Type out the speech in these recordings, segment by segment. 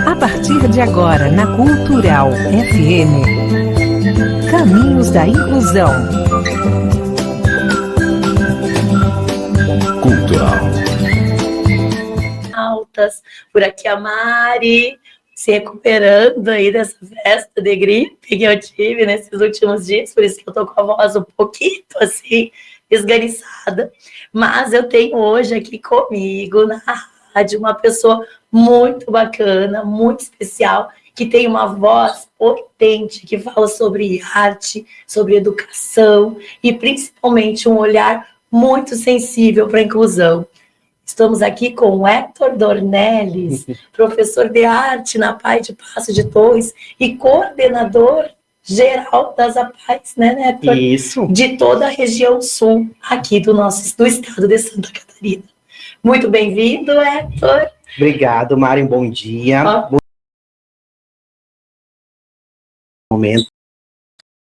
A partir de agora, na Cultural FM, Caminhos da Inclusão. Cultural. Altas, por aqui a Mari, se recuperando aí dessa festa de gripe que eu tive nesses últimos dias, por isso que eu tô com a voz um pouquinho assim, esganiçada. Mas eu tenho hoje aqui comigo na rádio uma pessoa muito bacana, muito especial, que tem uma voz potente, que fala sobre arte, sobre educação e principalmente um olhar muito sensível para a inclusão. Estamos aqui com o Héctor Dornelles, professor de arte na APAE de Passo de Torres e coordenador geral das APAEs, né, Héctor? Isso. De toda a região sul aqui do estado de Santa Catarina. Muito bem-vindo, Héctor. Obrigado, Mari, bom dia. Bom momento.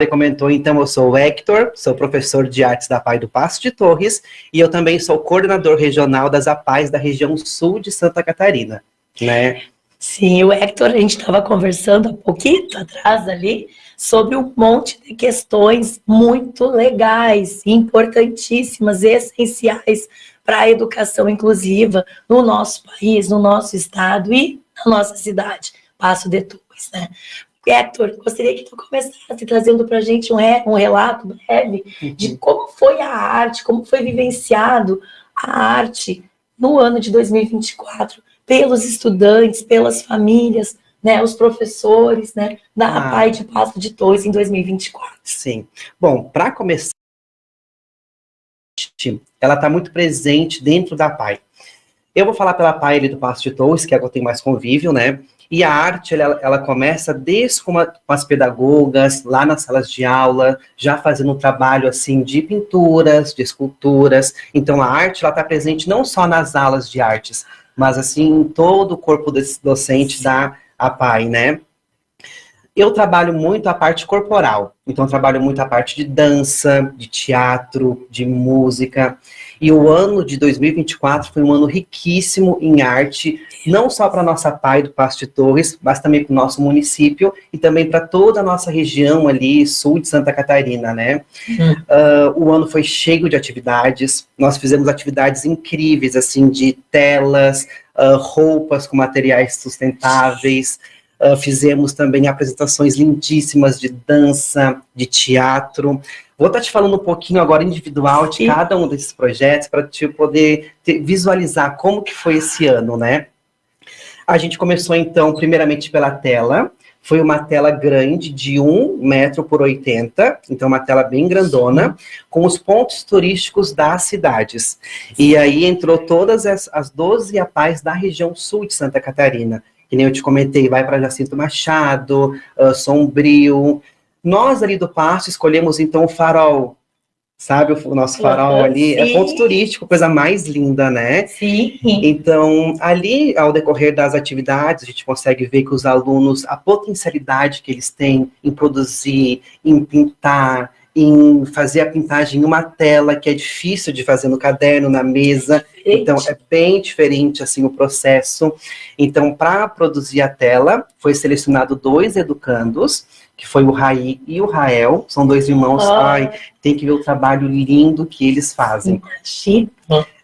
Você comentou, então, eu sou o Héctor, sou professor de artes da APAE do Passo de Torres e eu também sou coordenador regional das APAEs da região sul de Santa Catarina, né? Sim, o Héctor, a gente estava conversando há pouquinho atrás ali sobre um monte de questões muito legais, importantíssimas, essenciais para a educação inclusiva no nosso país, no nosso estado e na nossa cidade, Passo de Torres, né? Héctor, gostaria que tu começasse trazendo para a gente um relato breve de como foi a arte, como foi vivenciado a arte no ano de 2024, pelos estudantes, pelas famílias, né, os professores, né, da APAE de Passo de Torres em 2024. Sim. Bom, para começar, ela está muito presente dentro da APAE. Eu vou falar pela APAE ali do Passo de Torres, que é a que eu tenho mais convívio, né? E a arte, ela começa desde com as pedagogas, lá nas salas de aula, já fazendo um trabalho, assim, de pinturas, de esculturas. Então, a arte, ela está presente não só nas aulas de artes, mas, assim, em todo o corpo docente da APAE, né? Eu trabalho muito a parte corporal, então eu trabalho muito a parte de dança, de teatro, de música, e o ano de 2024 foi um ano riquíssimo em arte, não só para a nossa APAE do Passo de Torres, mas também para o nosso município e também para toda a nossa região ali, sul de Santa Catarina, né? O ano foi cheio de atividades, nós fizemos atividades incríveis, assim, de telas, roupas com materiais sustentáveis. Fizemos também apresentações lindíssimas de dança, de teatro. Vou estar te falando um pouquinho agora individual de cada um desses projetos para te poder visualizar como que foi esse ano, né? A gente começou, então, primeiramente pela tela. Foi uma tela grande de 1 metro por 80, então uma tela bem grandona, com os pontos turísticos das cidades. E aí entrou todas as 12 APAEs da região sul de Santa Catarina. Que nem eu te comentei, vai para Jacinto Machado, Sombrio. Nós ali do Passo escolhemos então o farol, sabe, o nosso farol ali, é ponto turístico, coisa mais linda, né? Sim. Então, ali, ao decorrer das atividades, a gente consegue ver que os alunos, a potencialidade que eles têm em produzir, em pintar, em fazer a pintagem em uma tela, que é difícil de fazer no caderno, na mesa. Então, é bem diferente, assim, o processo. Então, para produzir a tela, foi selecionado 2 educandos, que foi o Raí e o Rael, são 2 irmãos. Ai, tem que ver o trabalho lindo que eles fazem.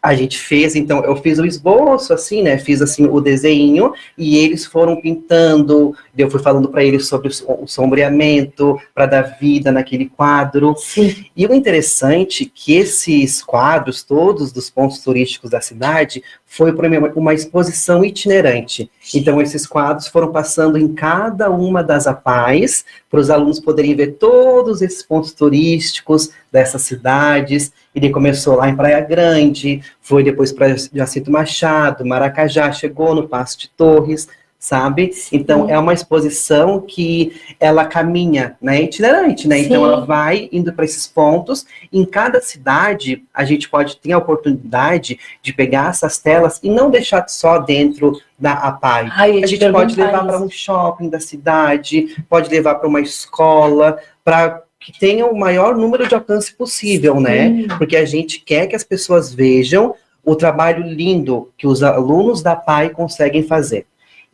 A gente fez, então, eu fiz o esboço, assim, né, fiz, assim, o desenho, e eles foram pintando, eu fui falando para eles sobre o sombreamento, para dar vida naquele quadro. Sim. E o interessante é que esses quadros, todos dos pontos turísticos da cidade, foi para uma exposição itinerante. Então, esses quadros foram passando em cada uma das APAEs, para os alunos poderem ver todos esses pontos turísticos dessas cidades. Ele começou lá em Praia Grande, foi depois para Jacinto Machado, Maracajá, chegou no Passo de Torres, sabe? Sim. Então, é uma exposição que ela caminha, né, itinerante, né? Sim. Então, ela vai indo para esses pontos. Em cada cidade, a gente pode ter a oportunidade de pegar essas telas e não deixar só dentro da APAE. A gente pode levar para um shopping da cidade, pode levar para uma escola, para que tenha o maior número de alcance possível, né? Porque a gente quer que as pessoas vejam o trabalho lindo que os alunos da PAI conseguem fazer.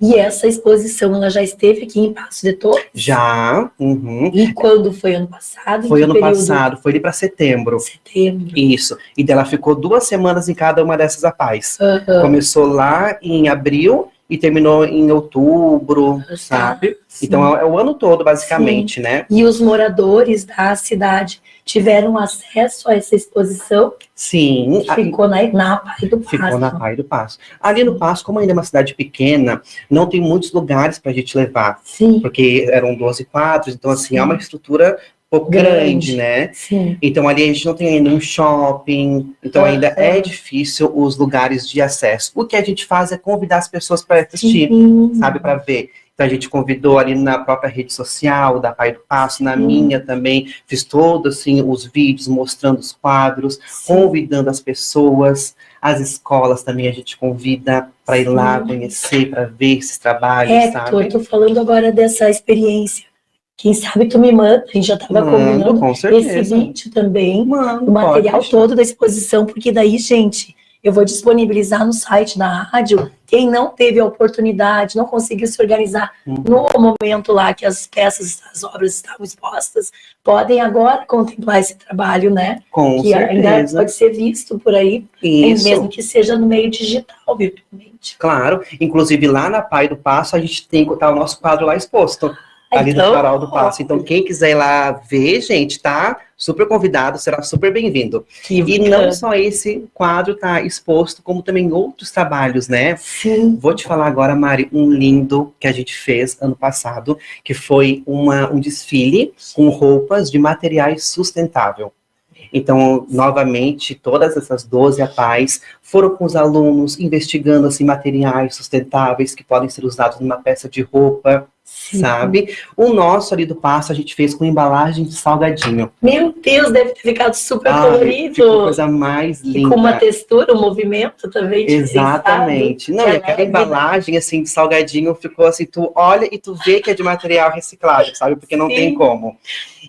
E essa exposição, ela já esteve aqui em Passo de Torres? Já. Uhum. E quando foi? Ano passado? Foi ano passado, foi ali para setembro. Setembro. Isso. E dela ficou 2 semanas em cada uma dessas APAES. Começou lá em abril e terminou em outubro, sabe? Sim. Então é o ano todo, basicamente, Sim. né? E os moradores da cidade tiveram acesso a essa exposição? Sim. Ficou na Pai do Passo. Ficou na Pai do Passo. Ali no Passo, como ainda é uma cidade pequena, não tem muitos lugares para a gente levar. Sim. Porque eram 12 quadros, então assim, é uma estrutura um pouco grande, né? Sim. Então ali a gente não tem ainda um shopping, então ainda é difícil os lugares de acesso. O que a gente faz é convidar as pessoas para assistir, sabe, para ver. Então a gente convidou ali na própria rede social da Pai do Passo, na minha também, fiz todos assim os vídeos mostrando os quadros, convidando as pessoas, as escolas também a gente convida para ir lá conhecer, para ver esses trabalhos, sabe? Eu tô falando agora dessa experiência. Quem sabe tu me manda, a gente já estava combinando com certeza. Esse vídeo também, Mano, o material todo da exposição, porque daí, gente, eu vou disponibilizar no site da rádio. Quem não teve a oportunidade, não conseguiu se organizar no momento lá que as peças, as obras estavam expostas, podem agora contemplar esse trabalho, né? Com que certeza. Ainda pode ser visto por aí, mesmo que seja no meio digital, virtualmente. Claro, inclusive lá na Pai do Passo a gente tem tá o nosso quadro lá exposto. Ali no Farol do Passo. Então, quem quiser ir lá ver, gente, tá super convidado, será super bem-vindo. E não só esse quadro tá exposto, como também outros trabalhos, né? Sim. Vou te falar agora, Mari, um lindo que a gente fez ano passado, que foi um desfile com roupas de materiais sustentáveis. Então, novamente, todas essas 12 APAES foram com os alunos investigando assim, materiais sustentáveis que podem ser usados numa peça de roupa, sabe? O nosso ali do Passo a gente fez com embalagem de salgadinho. Meu Deus, deve ter ficado super colorido. Ficou coisa mais linda. E com uma textura, um movimento também. Exatamente. Não, e aquela embalagem assim de salgadinho ficou assim, tu olha e tu vê que é de material reciclado, sabe? Porque não tem como.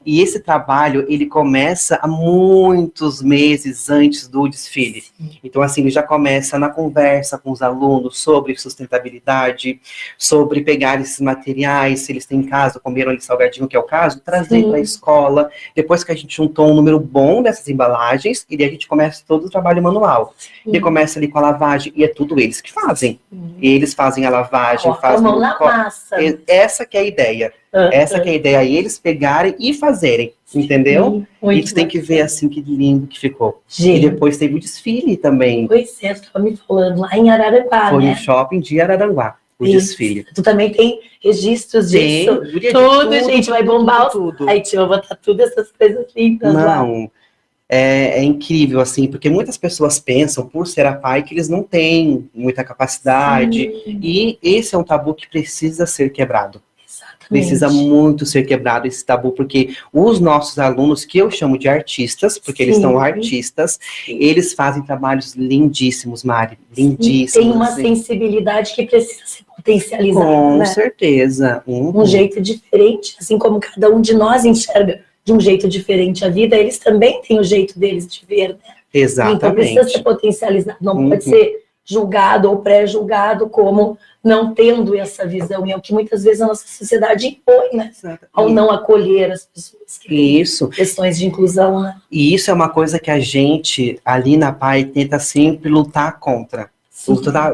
E esse trabalho, ele começa há muitos meses antes do desfile. Então, assim, ele já começa na conversa com os alunos sobre sustentabilidade, sobre pegar esses materiais, se eles têm em casa, comeram ali salgadinho, que é o caso, trazer para a escola. Depois que a gente juntou um número bom dessas embalagens, e daí a gente começa todo o trabalho manual. E começa ali com a lavagem, e é tudo eles que fazem. Eles fazem a lavagem, fazem... a mão na massa. Essa que é a ideia. Essa que é a ideia, eles pegarem e fazerem, entendeu? E tu tem que ver assim que lindo que ficou. Gente. E depois teve o desfile também. Pois é, tu estava me falando, lá em Araranguá, Foi no shopping de Araranguá, o desfile. Tu também tem registros disso? Tudo, gente, vai bombar tudo. Aí, tio, eu vou botar tudo essas coisas lindas lá. Não, é incrível, assim, porque muitas pessoas pensam, por ser APAE, que eles não têm muita capacidade. E esse é um tabu que precisa ser quebrado. Precisa muito ser quebrado esse tabu, porque os nossos alunos, que eu chamo de artistas, porque eles são artistas, eles fazem trabalhos lindíssimos, Mari, lindíssimos. Tem uma sensibilidade que precisa ser potencializada, com certeza. Um jeito diferente, assim como cada um de nós enxerga de um jeito diferente a vida, eles também têm o jeito deles de ver, né? Exatamente. Então precisa ser potencializado, não pode ser julgado ou pré-julgado como não tendo essa visão, e é o que muitas vezes a nossa sociedade impõe, né? Ao não acolher as pessoas que têm questões de inclusão, né? E isso é uma coisa que a gente, ali na PAI, tenta sempre lutar contra.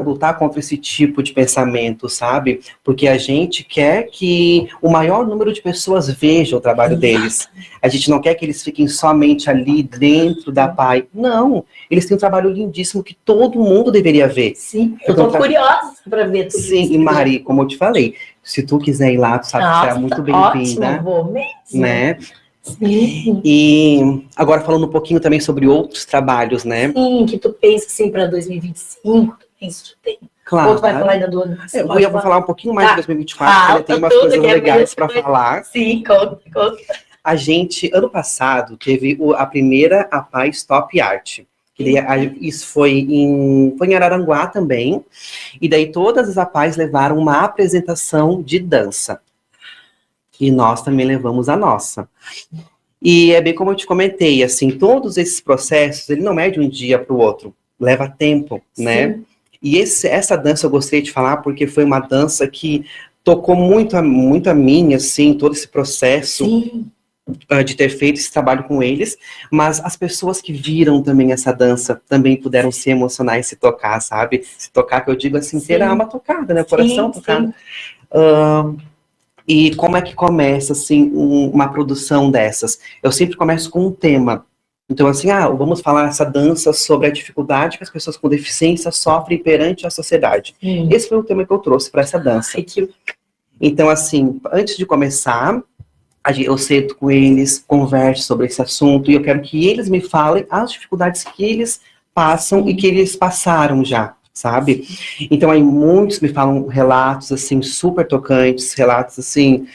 Lutar contra esse tipo de pensamento, sabe? Porque a gente quer que o maior número de pessoas veja o trabalho deles. A gente não quer que eles fiquem somente ali dentro da PAI. Não, eles têm um trabalho lindíssimo que todo mundo deveria ver. Sim, eu tô curiosa para ver tudo isso. Sim, e Mari, como eu te falei, se tu quiser ir lá, tu sabe que será muito bem-vinda. Vou mesmo. Né? Sim. E agora falando um pouquinho também sobre outros trabalhos, né? Sim, que tu pensa assim para 2025, tu pensa que tem. Claro. Ou tu vai falar ainda do ano passado? Eu vou falar um pouquinho mais de 2024, porque tem umas coisas legais para falar. Sim, conta. A gente, ano passado, teve a primeira APAE Stop Art. Isso foi em Araranguá também. E daí todas as APAEs levaram uma apresentação de dança. E nós também levamos a nossa. E é bem como eu te comentei, assim, todos esses processos, ele não é de um dia para o outro. leva tempo, né? Sim. E essa dança eu gostaria de falar porque foi uma dança que tocou muito a mim, assim, todo esse processo Sim. De ter feito esse trabalho com eles, mas as pessoas que viram também essa dança também puderam se emocionar e se tocar, sabe? Se tocar, que eu digo assim, ter a Sim. alma tocada, né? O coração Sim, tocado. sim. E como é que começa, assim, uma produção dessas? Eu sempre começo com um tema. Então, assim, vamos falar essa dança sobre a dificuldade que as pessoas com deficiência sofrem perante a sociedade. Sim. Esse foi o tema que eu trouxe para essa dança. Ai, que... Então, assim, antes de começar, eu sento com eles, converso sobre esse assunto, e eu quero que eles me falem as dificuldades que eles passam e que eles passaram já, sabe? Então, aí muitos me falam relatos, assim, super tocantes, relatos, assim,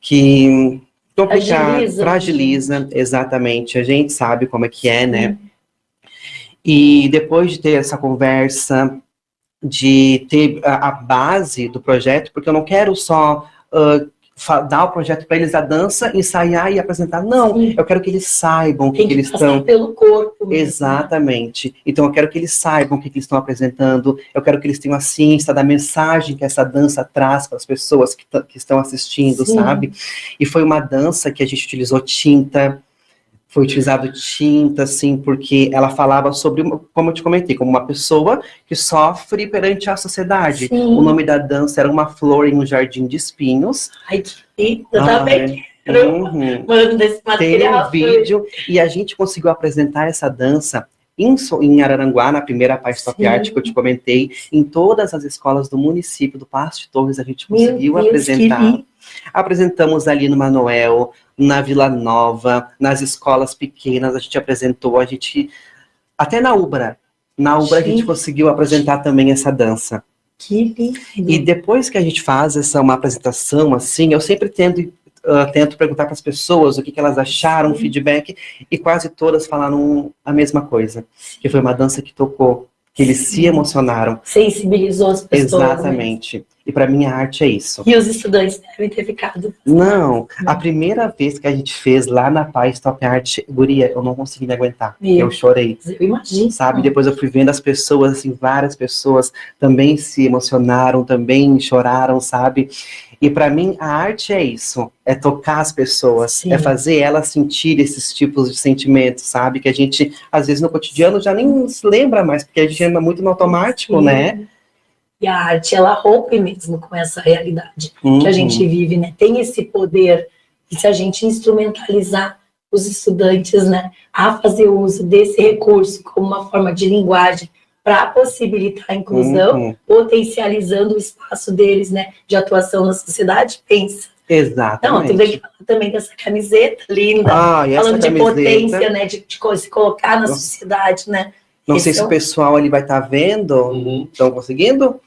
que complicado, fragiliza, exatamente. A gente sabe como é que é, né? E depois de ter essa conversa, de ter a base do projeto, porque eu não quero só dar o projeto para eles, a dança, ensaiar e apresentar. Não, Sim. Eu quero que eles saibam o que Tem eles que passar estão... pelo corpo mesmo. Exatamente. Então eu quero que eles saibam o que eles estão apresentando, eu quero que eles tenham a ciência da mensagem que essa dança traz para as pessoas que estão assistindo, Sim. sabe? E foi uma dança que a gente utilizou tinta, foi utilizado tinta, assim, porque ela falava sobre, como eu te comentei, como uma pessoa que sofre perante a sociedade. Sim. O nome da dança era Uma Flor em um Jardim de Espinhos. Ai, que lindo, eu também quero mandar esse material. Tem um vídeo, e a gente conseguiu apresentar essa dança em Araranguá, na primeira Pai Stop Art que eu te comentei, em todas as escolas do município do Passo de Torres, a gente conseguiu apresentar. Apresentamos ali no Manoel, na Vila Nova, nas escolas pequenas, a gente apresentou, até na Ubra a gente conseguiu apresentar também essa dança. Que lindo. E depois que a gente faz uma apresentação assim, eu sempre tento perguntar para as pessoas o que elas acharam, feedback, e quase todas falaram a mesma coisa, que foi uma dança que tocou, que eles se emocionaram. Sensibilizou as pessoas. Exatamente. Né? E para mim a arte é isso. E os estudantes devem ter ficado... Não, a primeira vez que a gente fez lá na Pai Stop Art, guria, eu não consegui me aguentar. Eu chorei. Eu imagino. Sabe, depois eu fui vendo as pessoas, assim, várias pessoas também se emocionaram, também choraram, sabe? E para mim a arte é isso, é tocar as pessoas, Sim. É fazer elas sentir esses tipos de sentimentos, sabe? Que a gente, às vezes no cotidiano já nem se lembra mais, porque a gente anda muito no automático, Sim. né? E a arte, ela rompe mesmo com essa realidade que a gente vive, né? Tem esse poder, e se a gente instrumentalizar os estudantes, né, a fazer uso desse recurso como uma forma de linguagem para possibilitar a inclusão, potencializando o espaço deles, né, de atuação na sociedade, pensa. Exatamente. Não, tem que falar também dessa camiseta linda, falando de potência, né, de se colocar na sociedade, né. Não sei se o pessoal ali vai estar vendo, estão conseguindo?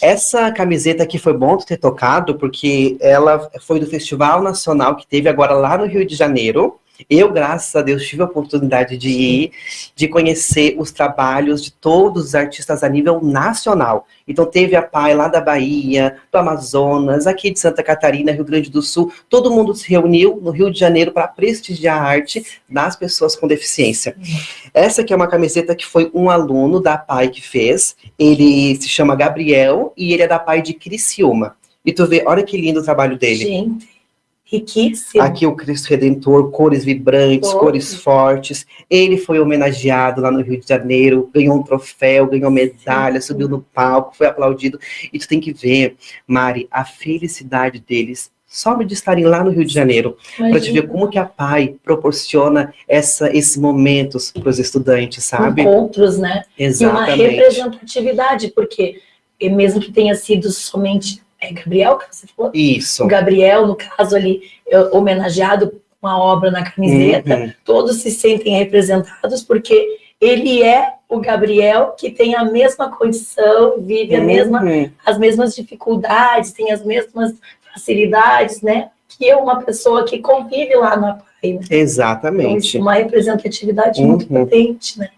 Essa camiseta aqui foi bom ter tocado, porque ela foi do Festival Nacional que teve agora lá no Rio de Janeiro. Eu, graças a Deus, tive a oportunidade de ir, de conhecer os trabalhos de todos os artistas a nível nacional. Então teve a Pai lá da Bahia, do Amazonas, aqui de Santa Catarina, Rio Grande do Sul. Todo mundo se reuniu no Rio de Janeiro para prestigiar a arte das pessoas com deficiência. Essa aqui é uma camiseta que foi um aluno da Pai que fez. Ele se chama Gabriel e ele é da Pai de Criciúma. E tu vê, olha que lindo o trabalho dele. Gente, riquíssimo. Aqui o Cristo Redentor, cores vibrantes, cores fortes. Ele foi homenageado lá no Rio de Janeiro, ganhou um troféu, ganhou medalha, subiu no palco, foi aplaudido. E tu tem que ver, Mari, a felicidade deles só de estarem lá no Rio de Janeiro, para te ver como que a Pai proporciona esses momentos para os estudantes, sabe? Encontros, né? Exatamente. E uma representatividade, porque mesmo que tenha sido somente Gabriel, que você falou? Isso. O Gabriel, no caso ali, homenageado com a obra na camiseta, todos se sentem representados, porque ele é o Gabriel que tem a mesma condição, vive as mesmas dificuldades, tem as mesmas facilidades, né? Que é uma pessoa que convive lá na Pai. Né? Exatamente. Então, isso é uma representatividade muito potente, né?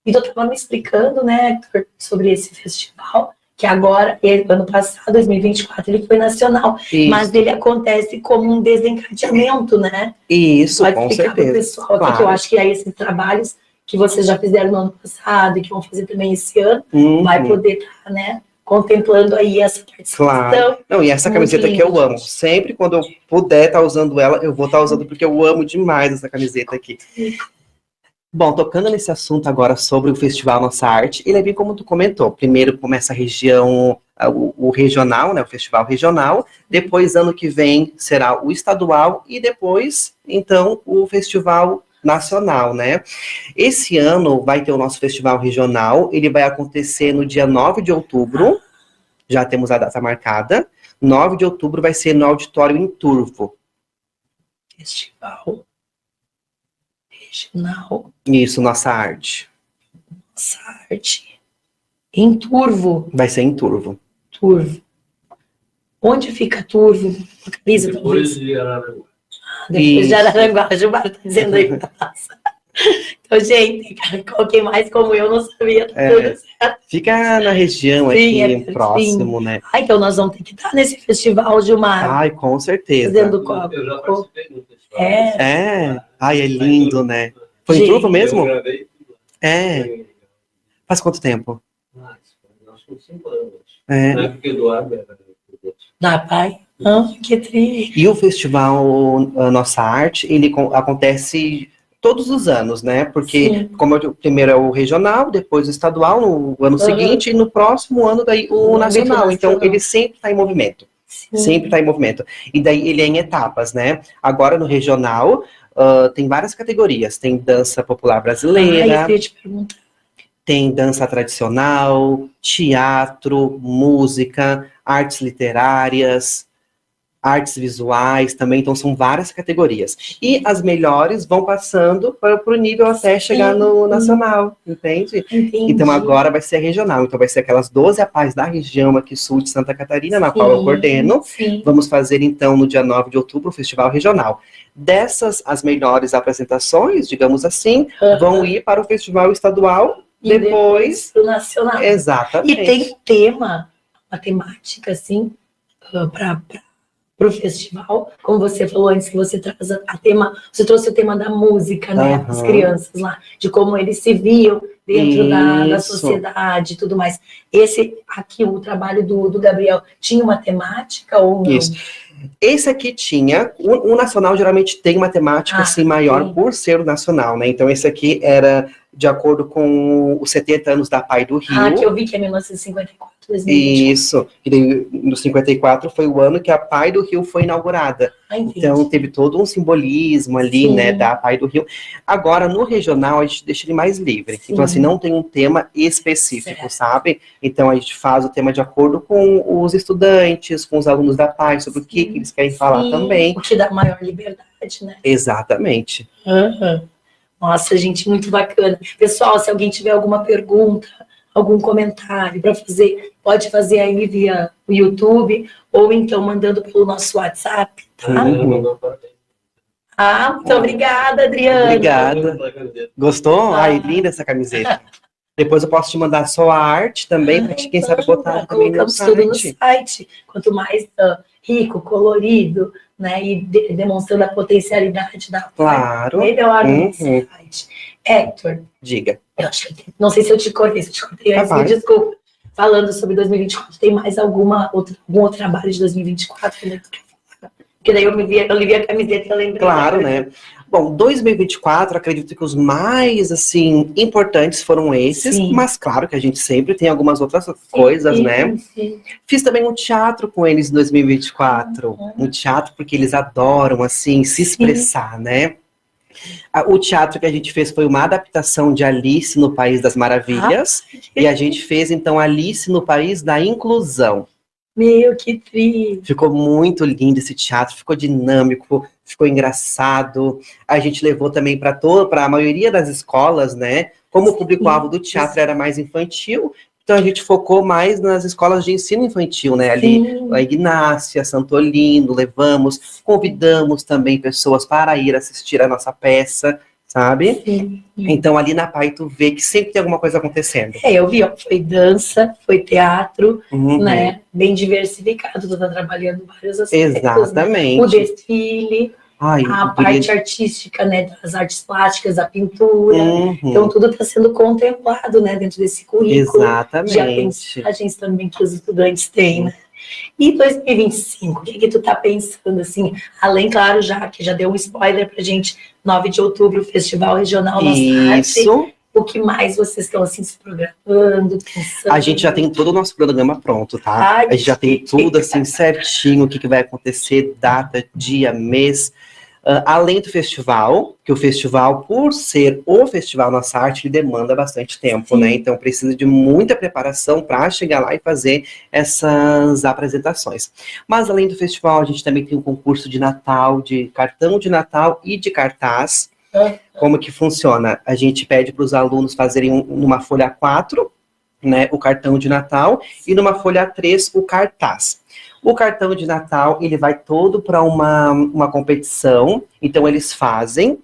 E eu estava me explicando, né, Hector, sobre esse festival, que agora, ano passado, 2024, ele foi nacional, mas ele acontece como um desencadeamento, né? Isso, pode com explicar certeza. Para o pessoal aqui, que eu acho que aí esses trabalhos, que vocês já fizeram no ano passado e que vão fazer também esse ano, Uhum. vai poder estar, né, contemplando aí essa participação. Claro. Não, e essa Muito camiseta que linda, eu amo. gente. Sempre quando eu puder estar usando ela, eu vou estar usando porque eu amo demais essa camiseta aqui. Bom, tocando nesse assunto agora sobre o Festival Nossa Arte, ele é bem como tu comentou. Primeiro começa a região, o regional, né, o festival regional. Depois, ano que vem, será o estadual e depois, então, o festival nacional, né? Esse ano vai ter o nosso festival regional. Ele vai acontecer no dia 9 de outubro. Já temos a data marcada. 9 de outubro vai ser no Auditório em Turvo. Festival Regional Isso, Nossa Arte. Nossa Arte. Em Turvo. Vai ser em Turvo. Turvo. Onde fica Turvo? Localiza, Depois talvez. de Araranguá. Depois de Isso. Araranguá. A Gilmar tá dizendo aí pra passar. Então, gente, quem mais como eu não sabia. Tá tudo certo. Fica na região Sim, aqui, é pertinho. próximo, né? Ah, então nós vamos ter que estar nesse festival, Gilmar. Ai, com certeza. Fazendo Eu já participei do festival. É. Ai, é lindo, né? Foi em Gente. Turvo mesmo? Eu gravei tudo. É. Faz quanto tempo? Acho que uns 5 anos. É. Na época que o Eduardo era Da pai. Ah, que tri. E o festival Nossa Arte, ele acontece todos os anos, né? Porque, Sim. como o primeiro é o regional, depois o estadual no ano seguinte, e no próximo ano daí o O nacional. âmbito Então, nacional. ele sempre está em movimento. Sim. Sempre está em movimento. E daí ele é em etapas, né? Agora no regional, tem várias categorias. Tem dança popular Ah, brasileira, eu ia te perguntar. tem dança tradicional, teatro, música, artes literárias, artes visuais também, então são várias categorias. E as melhores vão passando para o nível até chegar no nacional, entende? Entendi. Então agora vai ser regional, então vai ser aquelas 12 APAES da região aqui sul de Santa Catarina, na qual eu coordeno. Sim. Vamos fazer então no dia 9 de outubro o Festival Regional. Dessas, as melhores apresentações, digamos assim, vão ir para o Festival Estadual, E depois... pro nacional. Exatamente. E tem tema, uma temática, assim, para o festival, como você falou antes, que você traz você trouxe o tema da música, né, Aham. das crianças lá, de como eles se viam dentro da Isso. sociedade e tudo mais. Esse aqui, o trabalho do Gabriel, tinha uma temática ou não? Isso. Esse aqui tinha, o nacional geralmente tem uma temática assim maior sim. por ser o nacional, né? Então esse aqui era de acordo com os 70 anos da PAI do Rio. Ah, que eu vi que é 1954, 2024. Isso. E daí, no 54 foi o ano que a PAI do Rio foi inaugurada. Ah, entendi. Então teve todo um simbolismo ali, Sim. né, da PAI do Rio. Agora, no regional, a gente deixa ele mais livre. Sim. Então, assim, não tem um tema específico, Certo. sabe? Então, a gente faz o tema de acordo com os estudantes, com os alunos da PAI, sobre o que eles querem falar Sim, também. o que dá maior liberdade, né? Exatamente. Uhum. Nossa, gente, muito bacana. Pessoal, se alguém tiver alguma pergunta, algum comentário para fazer, pode fazer aí via o YouTube ou então mandando pelo nosso WhatsApp, tá? Ah, muito obrigada, Adriana. Obrigada. Gostou? Ai, linda essa camiseta. Depois eu posso te mandar só a arte também, para quem sabe botar também no Colocamos tudo no site. site. Quanto mais rico, colorido, né, e demonstrando a potencialidade da Claro. melhor no Uhum. site. Héctor, Diga. eu acho que não sei se eu te cortei, se eu te cortei antes, me Vai. desculpa. Falando sobre 2024, tem mais algum outro trabalho de 2024 que tu quer falar? Porque daí eu li a camiseta e eu lembrei. Claro, né? Bom, 2024, acredito que os mais, assim, importantes foram esses, Sim. mas claro que a gente sempre tem algumas outras coisas, né? Sim. Fiz também um teatro com eles em 2024, um teatro porque eles adoram, assim, se expressar, né? O teatro que a gente fez foi uma adaptação de Alice no País das Maravilhas, e a gente fez, então, Alice no País da Inclusão. Meu, que triste. Ficou muito lindo esse teatro, ficou dinâmico, ficou engraçado. A gente levou também para a maioria das escolas, né? Como o público-alvo do teatro era mais infantil, então a gente focou mais nas escolas de ensino infantil, né? Ali, a Ignácia, Santolino, levamos, convidamos também pessoas para ir assistir a nossa peça, sabe? Sim. Então ali na PAI tu vê que sempre tem alguma coisa acontecendo. Eu vi, ó, foi dança, foi teatro, Uhum. né? Bem diversificado, tu tá trabalhando vários aspectos. Exatamente. Né? O desfile, Ai, a eu parte queria- artística, né, das artes plásticas, a pintura. Uhum, Então, tudo está sendo contemplado, né, dentro desse currículo de exatamente. aprendizagens também que os estudantes têm, né? E 2025, o que que tu tá pensando, assim, além, claro, já que já deu um spoiler pra gente, 9 de outubro, Festival Regional Nossa Arte, Isso. o que mais vocês estão, assim, se programando, pensando? A gente já tem todo o nosso cronograma pronto, tá? Ai, A gente já tem que tudo assim certinho, o que vai acontecer, data, dia, mês. Além do festival, que o festival, por ser o Festival Nossa Arte, ele demanda bastante tempo, Sim. né? Então precisa de muita preparação para chegar lá e fazer essas apresentações. Mas além do festival, a gente também tem um concurso de Natal, de cartão de Natal e de cartaz. Como que funciona? A gente pede para os alunos fazerem numa folha A4, né, o cartão de Natal, e numa folha A3 o cartaz. O cartão de Natal, ele vai todo para uma competição, então eles fazem,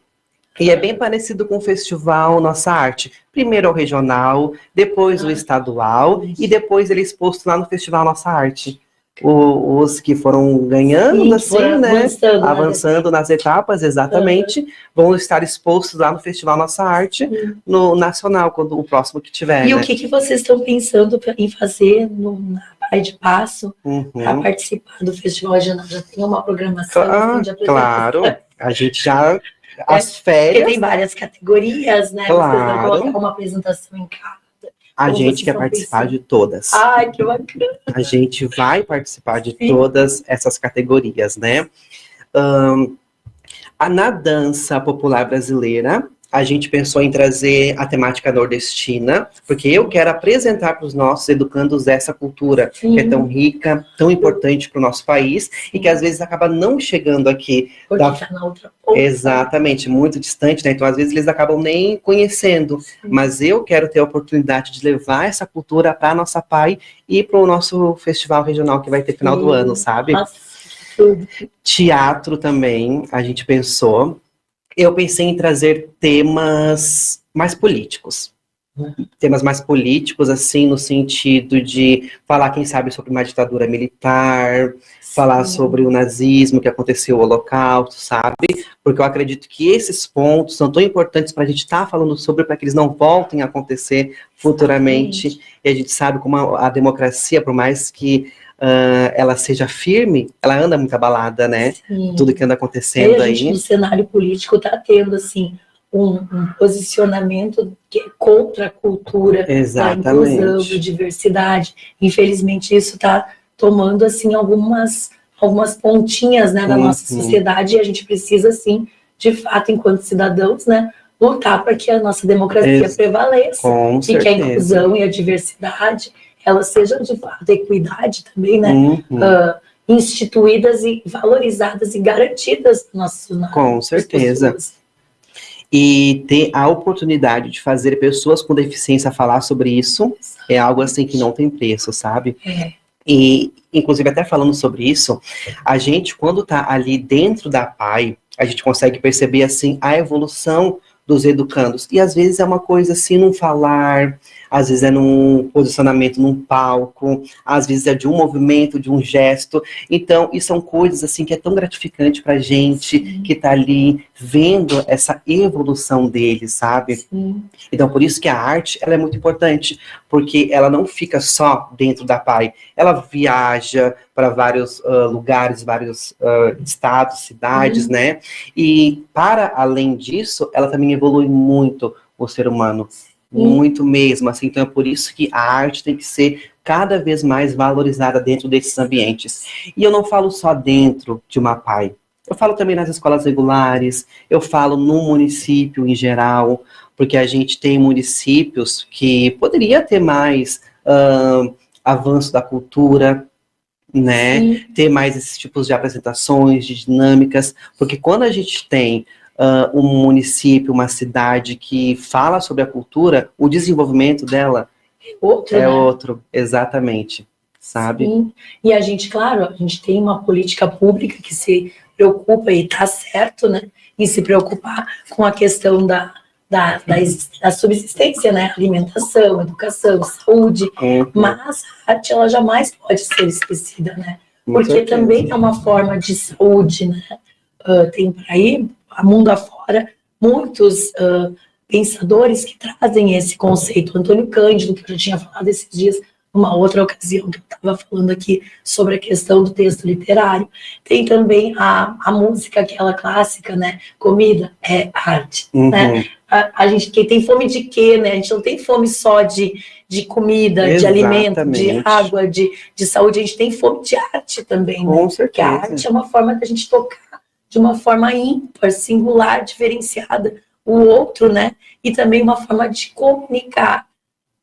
e é bem parecido com o Festival Nossa Arte. Primeiro o regional, depois o estadual, e depois ele é exposto lá no Festival Nossa Arte. Os que foram ganhando, Sim, assim, foram né? avançando, né? Avançando nas etapas, exatamente, vão estar expostos lá no Festival Nossa Arte, no nacional, quando o próximo que tiver, E né? o que que vocês estão pensando em fazer na Praia de Passo para Uhum. participar do Festival Regional? Já tem uma programação assim, de apresentação? Claro, a gente já, as Porque férias, tem várias categorias, né? Vocês vão claro, colocar uma apresentação em cada. a Como gente vocês quer estão participar pensando? de todas. Ai, que bacana. A gente vai participar de Sim. todas essas categorias, né? Na dança popular brasileira, a gente pensou em trazer a temática nordestina, porque eu quero apresentar para os nossos educandos essa cultura que é tão rica, tão importante para o nosso país, e que às vezes acaba não chegando aqui. Porque tá na outra ponta. Exatamente, muito distante, né? Então, às vezes, eles acabam nem conhecendo. Mas eu quero ter a oportunidade de levar essa cultura para a nossa PAI e para o nosso festival regional que vai ter final do ano, sabe? Nossa, que tudo. Teatro também, a gente pensou. Eu pensei em trazer temas mais políticos. Temas mais políticos, assim, no sentido de falar, quem sabe, sobre uma ditadura militar, falar sobre o nazismo, que aconteceu, o Holocausto, sabe? Porque eu acredito que esses pontos são tão importantes para a gente estar falando sobre, para que eles não voltem a acontecer futuramente. E a gente sabe como a democracia, por mais que ela seja firme, ela anda muito abalada, né? Sim. Tudo que anda acontecendo A gente, aí. no cenário político, está tendo, assim, um posicionamento que é contra a cultura, a inclusão, a diversidade. Infelizmente, isso está tomando, assim, algumas pontinhas, né, da nossa sociedade, e a gente precisa, assim, de fato, enquanto cidadãos, né, lutar para que a nossa democracia prevaleça. Com e certeza. que a inclusão e a diversidade, elas sejam, de fato, a equidade também, né, instituídas e valorizadas e garantidas no nosso Com certeza. E ter a oportunidade de fazer pessoas com deficiência falar sobre isso é algo assim que não tem preço, sabe? E, inclusive, até falando sobre isso, a gente, quando tá ali dentro da PAI, a gente consegue perceber, assim, a evolução dos educandos. E, às vezes, é uma coisa, assim, num falar, às vezes é num posicionamento num palco, às vezes é de um movimento, de um gesto. Então, e são coisas, assim, que é tão gratificante pra gente, que tá ali vendo essa evolução deles, sabe? Então, por isso que a arte, ela é muito importante, porque ela não fica só dentro da PAI, ela viaja para vários lugares, vários estados, cidades, né? E, para além disso, ela também evolui muito o ser humano. Muito mesmo, assim, então é por isso que a arte tem que ser cada vez mais valorizada dentro desses ambientes. E eu não falo só dentro de uma PAI, eu falo também nas escolas regulares, eu falo no município em geral, porque a gente tem municípios que poderia ter mais avanço da cultura, né? Ter mais esses tipos de apresentações, de dinâmicas, porque quando a gente tem um município, uma cidade que fala sobre a cultura, o desenvolvimento dela outro, exatamente, sabe? Sim. E a gente, claro, a gente tem uma política pública que se preocupa, e está certo, né, em se preocupar com a questão da subsistência, né, alimentação, educação, saúde, mas a arte, ela jamais pode ser esquecida, né, porque também é uma forma de saúde, né, tem por aí, a mundo afora, muitos pensadores que trazem esse conceito. Antônio Cândido, que eu já tinha falado esses dias, numa outra ocasião que eu estava falando aqui sobre a questão do texto literário. Tem também a música, aquela clássica, né? Comida é arte, né? A gente que tem fome de quê, né? A gente não tem fome só de comida, de alimento, de água, de saúde. A gente tem fome de arte também, né? Com certeza. Porque a arte é uma forma da gente tocar de uma forma ímpar, singular, diferenciada o outro, né? E também uma forma de comunicar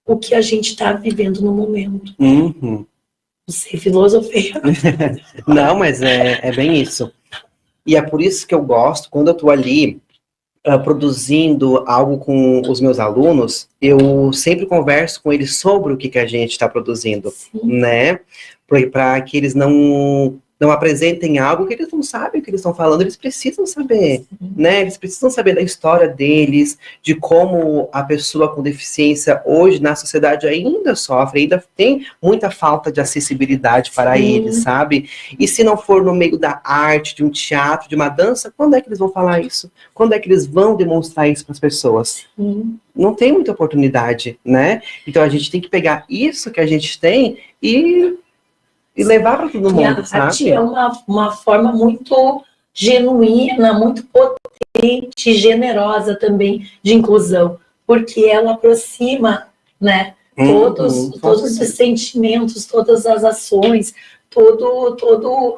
o que a gente está vivendo no momento. Não sei, filosofia. Não, mas é bem isso. E é por isso que eu gosto, quando eu estou ali produzindo algo com os meus alunos, eu sempre converso com eles sobre o que a gente está produzindo, né? Para que eles não apresentem algo que eles não sabem o que eles estão falando, eles precisam saber, né? Eles precisam saber da história deles, de como a pessoa com deficiência hoje na sociedade ainda sofre, ainda tem muita falta de acessibilidade para eles, sabe? E se não for no meio da arte, de um teatro, de uma dança, quando é que eles vão falar isso? Quando é que eles vão demonstrar isso para as pessoas? Não tem muita oportunidade, né? Então a gente tem que pegar isso que a gente tem e levar para todo mundo, sabe? A arte é uma forma muito genuína, muito potente, generosa também de inclusão, porque ela aproxima, né, todos os sentimentos, todas as ações, toda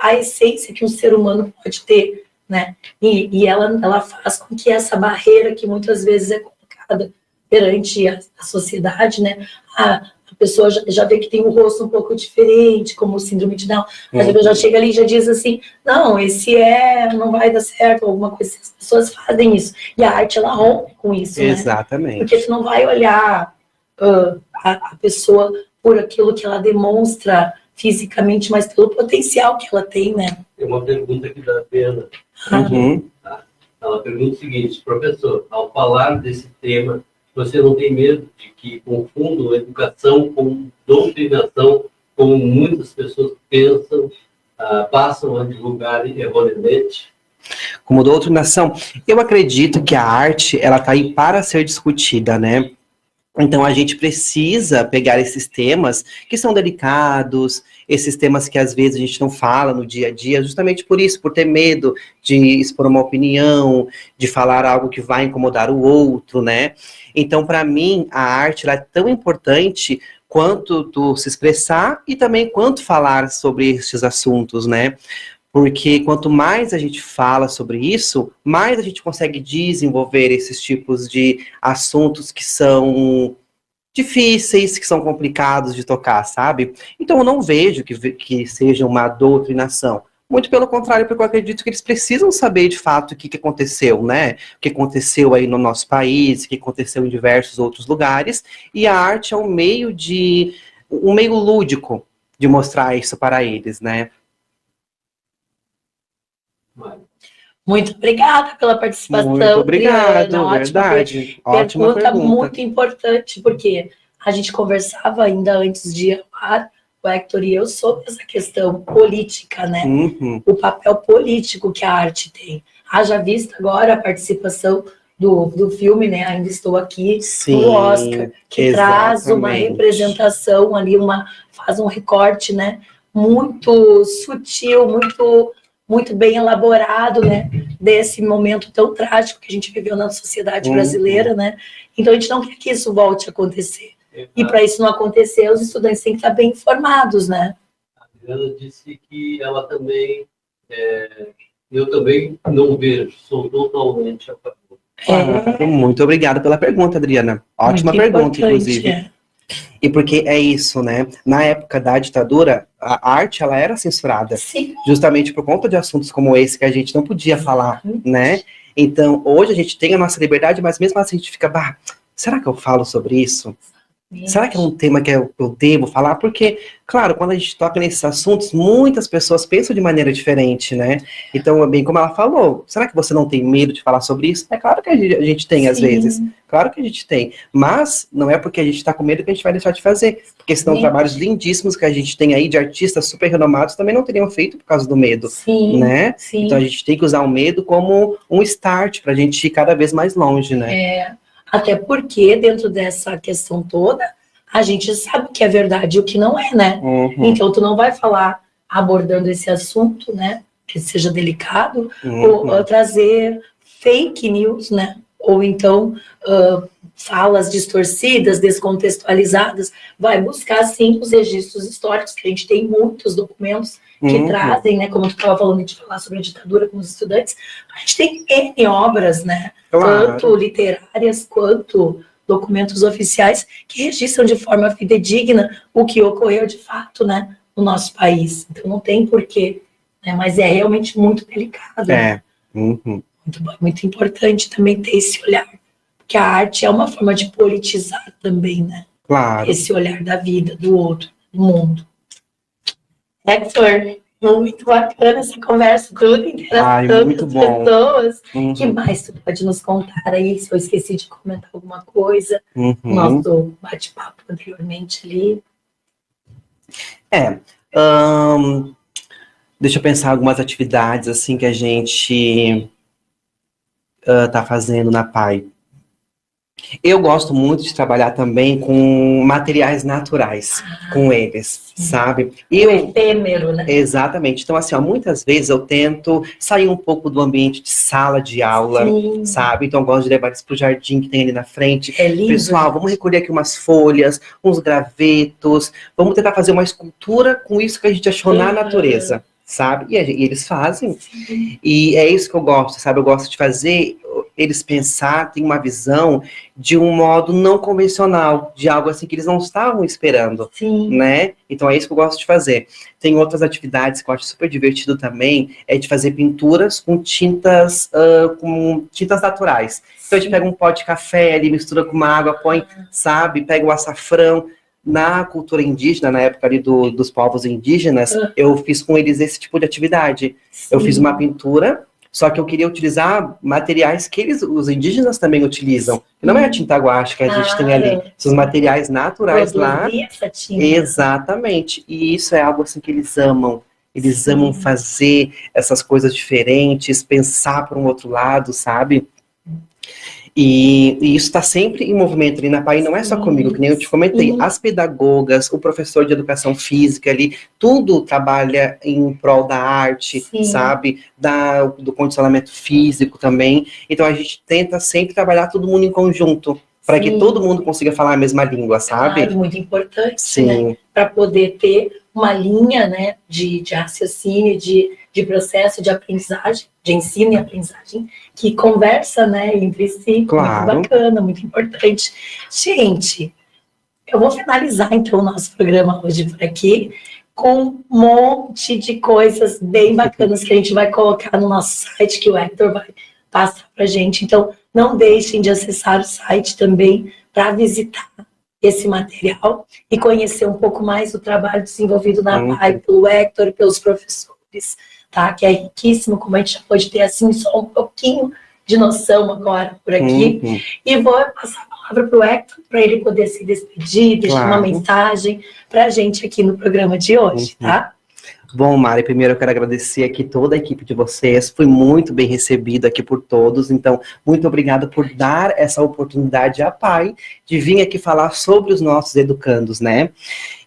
a essência que um ser humano pode ter, né? E ela faz com que essa barreira que muitas vezes é colocada perante a sociedade, né? A pessoa já vê que tem um rosto um pouco diferente, como o síndrome de Down. A pessoa já chega ali e já diz assim, não, não vai dar certo, alguma coisa assim. As pessoas fazem isso. E a arte, ela rompe com isso, exatamente, né? Porque tu não vai olhar a pessoa por aquilo que ela demonstra fisicamente, mas pelo potencial que ela tem, né? Tem uma pergunta aqui da Pena. Ela pergunta o seguinte, professor, ao falar desse tema, você não tem medo de que confundam educação com doutrinação, como muitas pessoas pensam, passam a divulgar erroneamente? Como doutrinação, eu acredito que a arte, ela está aí para ser discutida, né? Então a gente precisa pegar esses temas que são delicados, esses temas que às vezes a gente não fala no dia a dia, justamente por isso, por ter medo de expor uma opinião, de falar algo que vai incomodar o outro, né? Então, para mim, a arte ela é tão importante quanto tu se expressar e também quanto falar sobre esses assuntos, né? Porque quanto mais a gente fala sobre isso, mais a gente consegue desenvolver esses tipos de assuntos que são difíceis, que são complicados de tocar, sabe? Então eu não vejo que seja uma doutrinação. Muito pelo contrário, porque eu acredito que eles precisam saber de fato o que aconteceu, né? O que aconteceu aí no nosso país, o que aconteceu em diversos outros lugares, e a arte é um meio lúdico de mostrar isso para eles, né? Muito obrigada pela participação. Muito obrigado, Adriana. verdade. Ótima pergunta. Muito importante, porque a gente conversava ainda antes de ir ao ar, o Hector e eu, sobre essa questão política, né? O papel político que a arte tem. Haja vista agora a participação do filme, né? Ainda Estou Aqui, do Oscar, que traz uma representação ali, faz um recorte, né? Muito sutil, muito bem elaborado, né, desse momento tão trágico que a gente viveu na sociedade brasileira, né? Então a gente não quer que isso volte a acontecer. E para isso não acontecer, os estudantes têm que estar bem informados, né? A Adriana disse que ela também, eu também não vejo, sou totalmente a favor. Muito obrigado pela pergunta, Adriana. Ótima pergunta, inclusive. E porque é isso, né? Na época da ditadura, a arte, ela era censurada. Sim. Justamente por conta de assuntos como esse que a gente não podia falar, né? Então, hoje a gente tem a nossa liberdade, mas mesmo assim a gente fica, será que eu falo sobre isso? Será que é um tema que eu devo falar? Porque, claro, quando a gente toca nesses assuntos, muitas pessoas pensam de maneira diferente, né? Então, bem como ela falou, será que você não tem medo de falar sobre isso? É claro que a gente tem, às vezes. Claro que a gente tem. Mas não é porque a gente está com medo que a gente vai deixar de fazer. Porque senão trabalhos lindíssimos que a gente tem aí de artistas super renomados também não teriam feito por causa do medo, né? Então a gente tem que usar o medo como um start para a gente ir cada vez mais longe, né? Até porque, dentro dessa questão toda, a gente sabe o que é verdade e o que não é, né? Então, tu não vai falar abordando esse assunto, né? Que seja delicado, ou trazer fake news, né? Ou então, falas distorcidas, descontextualizadas. Vai buscar, sim, os registros históricos, que a gente tem muitos documentos que trazem, né? Como tu estava falando de falar sobre a ditadura com os estudantes, a gente tem N obras, né? Claro. Tanto literárias quanto documentos oficiais que registram de forma fidedigna o que ocorreu de fato, né, no nosso país. Então não tem porquê, né, mas é realmente muito delicado. Né? Muito importante também ter esse olhar, porque a arte é uma forma de politizar também, né? Claro. Esse olhar da vida, do outro, do mundo. Hector, muito bacana essa conversa, tudo, interação muito com as bom. pessoas. O que mais tu pode nos contar aí, se eu esqueci de comentar alguma coisa, nosso bate-papo anteriormente ali? Deixa eu pensar algumas atividades, assim, que a gente tá fazendo na PAI. Eu gosto muito de trabalhar também com materiais naturais, com eles, sabe? O efêmero, né? Exatamente. Então, assim, muitas vezes eu tento sair um pouco do ambiente de sala de aula, sabe? Então, eu gosto de levar eles pro jardim que tem ali na frente. É lindo. Pessoal, vamos recolher aqui umas folhas, uns gravetos, vamos tentar fazer uma escultura com isso que a gente achou na natureza, sabe? E eles fazem. E é isso que eu gosto, sabe? Eu gosto de fazer eles pensar, tem uma visão de um modo não convencional, de algo assim que eles não estavam esperando, né? Então é isso que eu gosto de fazer. Tem outras atividades que eu acho super divertido também, é de fazer pinturas com tintas naturais. Então a gente pega um pó de café ali, mistura com uma água, põe, sabe? Pega o açafrão. Na cultura indígena, na época ali dos povos indígenas, eu fiz com eles esse tipo de atividade. Eu fiz uma pintura, só que eu queria utilizar materiais que os indígenas também utilizam. Não é a tinta guache que a gente tem ali. São os materiais naturais lá. Essa tinta. Exatamente. E isso é algo assim que eles amam. Eles amam fazer essas coisas diferentes, pensar para um outro lado, sabe? E isso está sempre em movimento ali na PAI, não é só comigo, que nem eu te comentei. As pedagogas, o professor de educação física ali, tudo trabalha em prol da arte, sabe? Do condicionamento físico também. Então a gente tenta sempre trabalhar todo mundo em conjunto, para que todo mundo consiga falar a mesma língua, sabe? Claro, muito importante, né? Para poder ter uma linha, né, de raciocínio, de processo de aprendizagem, de ensino e aprendizagem, que conversa, né, entre si. Claro. Muito bacana, muito importante. Gente, eu vou finalizar, então, o nosso programa hoje por aqui, com um monte de coisas bem bacanas que a gente vai colocar no nosso site, que o Hector vai passar pra gente. Então, não deixem de acessar o site também para visitar esse material e conhecer um pouco mais do trabalho desenvolvido na PAI pelo Hector e pelos professores, tá? Que é riquíssimo, como a gente já pode ter assim só um pouquinho de noção agora por aqui. E vou passar a palavra para o Hector, para ele poder se despedir, deixar uma mensagem para a gente aqui no programa de hoje, tá? Bom, Mari, primeiro eu quero agradecer aqui toda a equipe de vocês, fui muito bem recebido aqui por todos, então muito obrigado por dar essa oportunidade à PAI de vir aqui falar sobre os nossos educandos, né?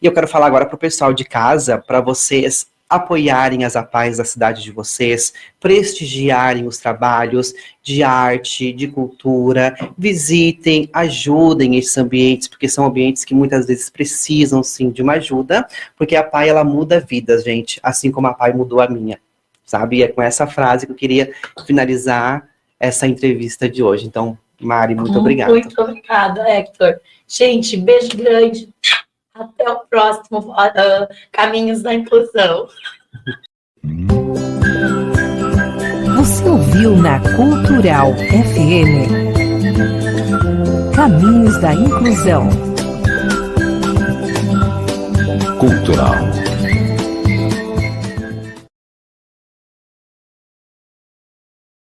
E eu quero falar agora para o pessoal de casa, para vocês apoiarem as APAES da cidade de vocês, prestigiarem os trabalhos de arte, de cultura, visitem, ajudem esses ambientes, porque são ambientes que muitas vezes precisam, sim, de uma ajuda, porque a PAI, ela muda vidas, gente, assim como a PAI mudou a minha, sabe? E é com essa frase que eu queria finalizar essa entrevista de hoje. Então, Mari, muito obrigado. Muito obrigada, Hector. Gente, beijo grande. Até o próximo Caminhos da Inclusão. Você ouviu na Cultural FM Caminhos da Inclusão. Cultural.